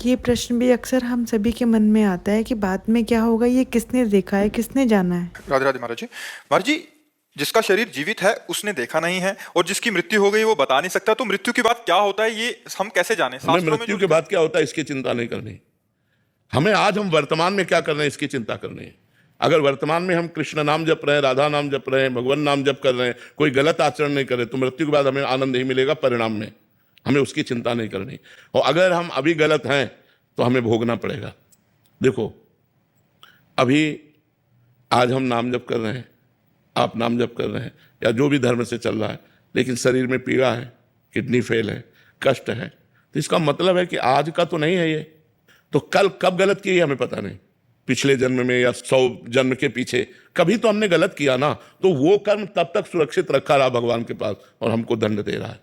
ये प्रश्न भी अक्सर हम सभी के मन में आता है कि बाद में क्या होगा, ये किसने देखा है, किसने जाना है। राधे राधे महाराज जी। महाराज जी, जिसका शरीर जीवित है उसने देखा नहीं है, और जिसकी मृत्यु हो गई वो बता नहीं सकता, तो मृत्यु के बाद क्या होता है ये हम कैसे जाने? हमें शास्त्रों में जो मृत्यु के लिखा है। बाद क्या होता है इसकी चिंता नहीं करनी। हमें आज हम वर्तमान में क्या कर रहे हैं इसकी चिंता करनी है। अगर वर्तमान में हम कृष्ण नाम जप रहे हैं, राधा नाम जप रहे हैं, भगवान नाम जप कर रहे हैं, कोई गलत आचरण नहीं कर रहे, तो मृत्यु के बाद हमें आनंद ही मिलेगा परिणाम में। हमें उसकी चिंता नहीं करनी। और अगर हम अभी गलत हैं तो हमें भोगना पड़ेगा। देखो, अभी आज हम नाम जप कर रहे हैं, आप नाम जप कर रहे हैं, या जो भी धर्म से चल रहा है, लेकिन शरीर में पीड़ा है, किडनी फेल है, कष्ट है, तो इसका मतलब है कि आज का तो नहीं है ये। तो कल कब गलत किया हमें पता नहीं, पिछले जन्म में या 100 जन्म के पीछे कभी तो हमने गलत किया ना। तो वो कर्म तब तक सुरक्षित रखा रहा भगवान के पास और हमको दंड दे रहा है।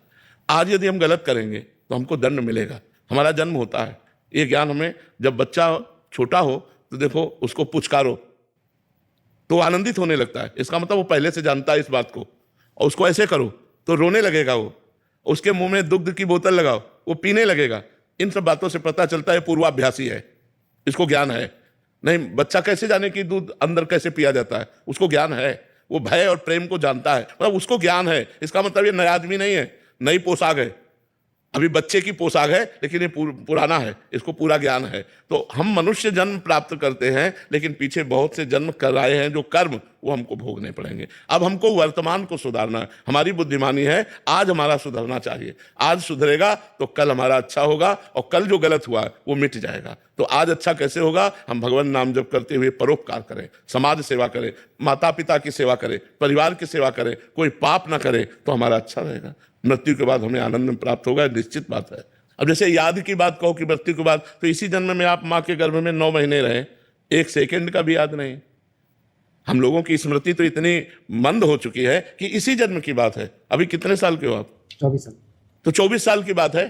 आज यदि हम गलत करेंगे तो हमको दंड मिलेगा। हमारा जन्म होता है, ये ज्ञान हमें, जब बच्चा छोटा हो तो देखो उसको पुचकारो तो आनंदित होने लगता है, इसका मतलब वो पहले से जानता है इस बात को। और उसको ऐसे करो तो रोने लगेगा वो। उसके मुंह में दुग्ध की बोतल लगाओ, वो पीने लगेगा। इन सब बातों से पता चलता है पूर्वाभ्यासी है, इसको ज्ञान है। नहीं, बच्चा कैसे जाने कि दूध अंदर कैसे पिया जाता है, उसको ज्ञान है। वो भय और प्रेम को जानता है, मतलब उसको ज्ञान है। इसका मतलब ये नया आदमी नहीं है, नई पोशाक है। अभी बच्चे की पोशाक है, लेकिन ये पुराना है, इसको पूरा ज्ञान है। तो हम मनुष्य जन्म प्राप्त करते हैं, लेकिन पीछे बहुत से जन्म कराए हैं जो कर्म, वो हमको भोगने पड़ेंगे। अब हमको वर्तमान को सुधारना है। हमारी बुद्धिमानी है, आज हमारा सुधरना चाहिए। आज सुधरेगा तो कल हमारा अच्छा होगा, और कल जो गलत हुआ है वो मिट जाएगा। तो आज अच्छा कैसे होगा? हम भगवान नाम जप करते हुए परोपकार करें, समाज सेवा करें, माता पिता की सेवा करें, परिवार की सेवा करें, कोई पाप ना करें, तो हमारा अच्छा रहेगा। मृत्यु के बाद हमें आनंद प्राप्त होगा, निश्चित बात है। अब जैसे याद की बात कहो कि मृत्यु के बाद, तो इसी जन्म में आप माँ के गर्भ में 9 महीने रहे, एक सेकंड का भी याद नहीं। हम लोगों की स्मृति तो इतनी मंद हो चुकी है कि इसी जन्म की बात है। अभी कितने साल के हो आप? 24 साल। तो 24 साल की बात है।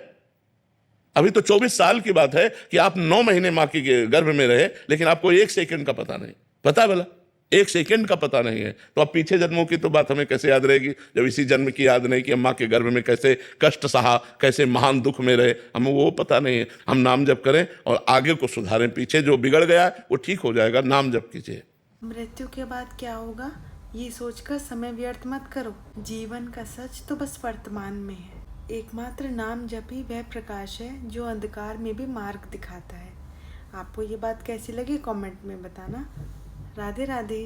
अभी तो 24 साल की बात है कि आप 9 महीने माँ के गर्भ में रहे, लेकिन आपको एक सेकंड का पता नहीं। पता भला? एक सेकंड का पता नहीं है। तो अब पीछे जन्मों की तो बात हमें कैसे याद रहेगी, जब इसी जन्म की याद नहीं कि हम माँ के गर्भ में कैसे कष्ट सहा, कैसे महान दुख में रहे, हमें वो पता नहीं है। हम नाम जप करें और आगे को सुधारें। पीछे जो बिगड़ गया वो ठीक हो जाएगा। नाम जप कीजिए। मृत्यु के बाद क्या होगा ये सोचकर समय व्यर्थ मत करो। जीवन का सच तो बस वर्तमान में है। एकमात्र नाम जप ही वह प्रकाश है जो अंधकार में भी मार्ग दिखाता है। आपको ये बात कैसी लगी कमेंट में बताना। राधे राधे।